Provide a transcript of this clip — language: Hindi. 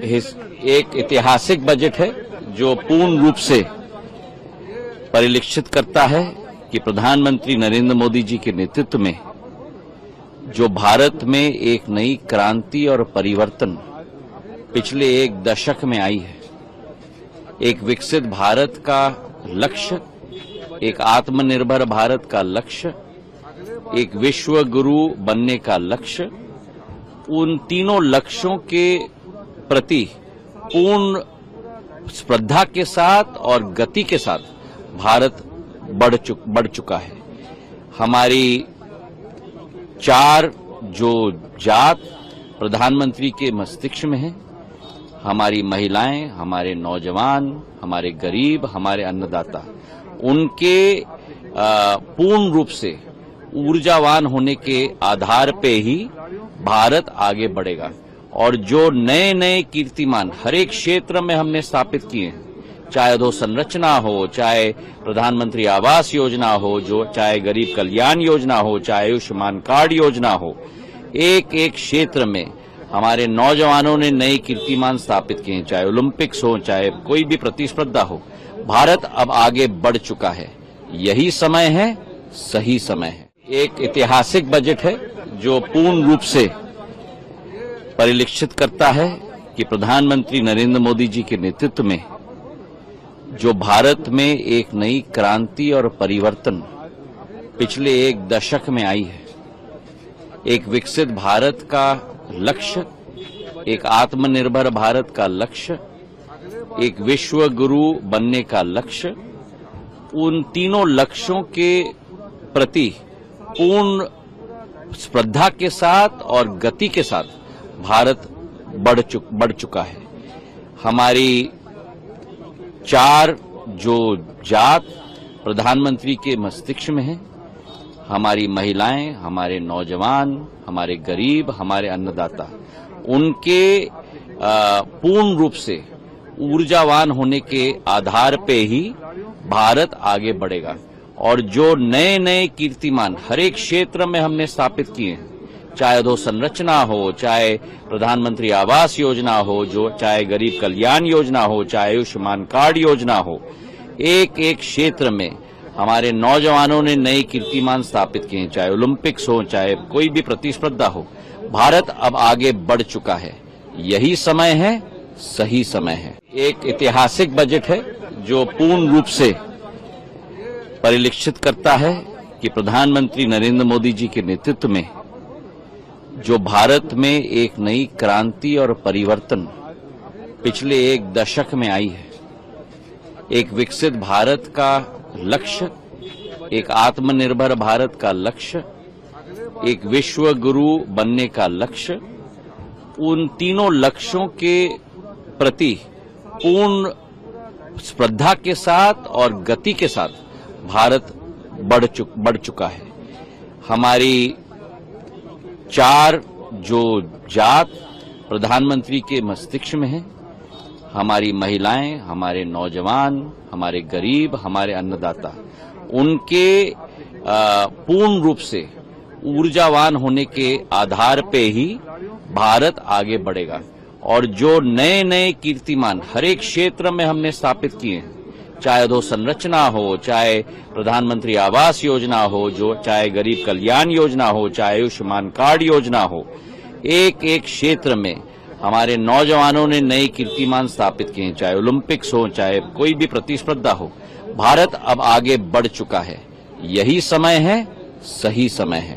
एक ऐतिहासिक बजट है जो पूर्ण रूप से परिलक्षित करता है कि प्रधानमंत्री नरेंद्र मोदी जी के नेतृत्व में जो भारत में एक नई क्रांति और परिवर्तन पिछले एक दशक में आई है, एक विकसित भारत का लक्ष्य, एक आत्मनिर्भर भारत का लक्ष्य, एक विश्व गुरु बनने का लक्ष्य, उन तीनों लक्ष्यों के प्रति पूर्ण श्रद्धा के साथ और गति के साथ भारत बढ़ चुका है। हमारी चार जो जात प्रधानमंत्री के मस्तिष्क में है, हमारी महिलाएं, हमारे नौजवान, हमारे गरीब, हमारे अन्नदाता, उनके पूर्ण रूप से ऊर्जावान होने के आधार पे ही भारत आगे बढ़ेगा। और जो नए नए कीर्तिमान हर एक क्षेत्र में हमने स्थापित किए हैं, चाहे अधोसंरचना हो, चाहे प्रधानमंत्री आवास योजना हो, जो चाहे गरीब कल्याण योजना हो, चाहे आयुष्मान कार्ड योजना हो, एक एक क्षेत्र में हमारे नौजवानों ने नए कीर्तिमान स्थापित किए हैं, चाहे ओलंपिक्स हो, चाहे कोई भी प्रतिस्पर्धा हो। भारत अब आगे बढ़ चुका है। यही समय है, सही समय है। एक ऐतिहासिक बजट है जो पूर्ण रूप से परिलक्षित करता है कि प्रधानमंत्री नरेंद्र मोदी जी के नेतृत्व में जो भारत में एक नई क्रांति और परिवर्तन पिछले एक दशक में आई है, एक विकसित भारत का लक्ष्य, एक आत्मनिर्भर भारत का लक्ष्य, एक विश्व गुरु बनने का लक्ष्य, उन तीनों लक्ष्यों के प्रति पूर्ण श्रद्धा के साथ और गति के साथ भारत बढ़ चुका है। हमारी चार जो जात प्रधानमंत्री के मस्तिष्क में है, हमारी महिलाएं, हमारे नौजवान, हमारे गरीब, हमारे अन्नदाता, उनके पूर्ण रूप से ऊर्जावान होने के आधार पे ही भारत आगे बढ़ेगा। और जो नए नए कीर्तिमान हर एक क्षेत्र में हमने स्थापित किए हैं, चाहे अधोसंरचना हो, चाहे प्रधानमंत्री आवास योजना हो, जो चाहे गरीब कल्याण योजना हो, चाहे आयुष्मान कार्ड योजना हो, एक एक क्षेत्र में हमारे नौजवानों ने नए कीर्तिमान स्थापित किए हैं, चाहे ओलंपिक्स हो, चाहे कोई भी प्रतिस्पर्धा हो। भारत अब आगे बढ़ चुका है। यही समय है, सही समय है। एक ऐतिहासिक बजट है जो पूर्ण रूप से परिलक्षित करता है कि प्रधानमंत्री नरेंद्र मोदी जी के नेतृत्व में जो भारत में एक नई क्रांति और परिवर्तन पिछले एक दशक में आई है, एक विकसित भारत का लक्ष्य, एक आत्मनिर्भर भारत का लक्ष्य, एक विश्व गुरु बनने का लक्ष्य, उन तीनों लक्ष्यों के प्रति पूर्ण श्रद्धा के साथ और गति के साथ भारत बढ़ चुका है। हमारी चार जो जात प्रधानमंत्री के मस्तिष्क में है, हमारी महिलाएं, हमारे नौजवान, हमारे गरीब, हमारे अन्नदाता, उनके पूर्ण रूप से ऊर्जावान होने के आधार पे ही भारत आगे बढ़ेगा। और जो नए नए कीर्तिमान हर एक क्षेत्र में हमने स्थापित किए हैं, चाहे अधोसंरचना हो, चाहे प्रधानमंत्री आवास योजना हो, जो चाहे गरीब कल्याण योजना हो, चाहे आयुष्मान कार्ड योजना हो, एक एक क्षेत्र में हमारे नौजवानों ने नए कीर्तिमान स्थापित किए हैं, चाहे ओलंपिक्स हो, चाहे कोई भी प्रतिस्पर्धा हो। भारत अब आगे बढ़ चुका है। यही समय है, सही समय है।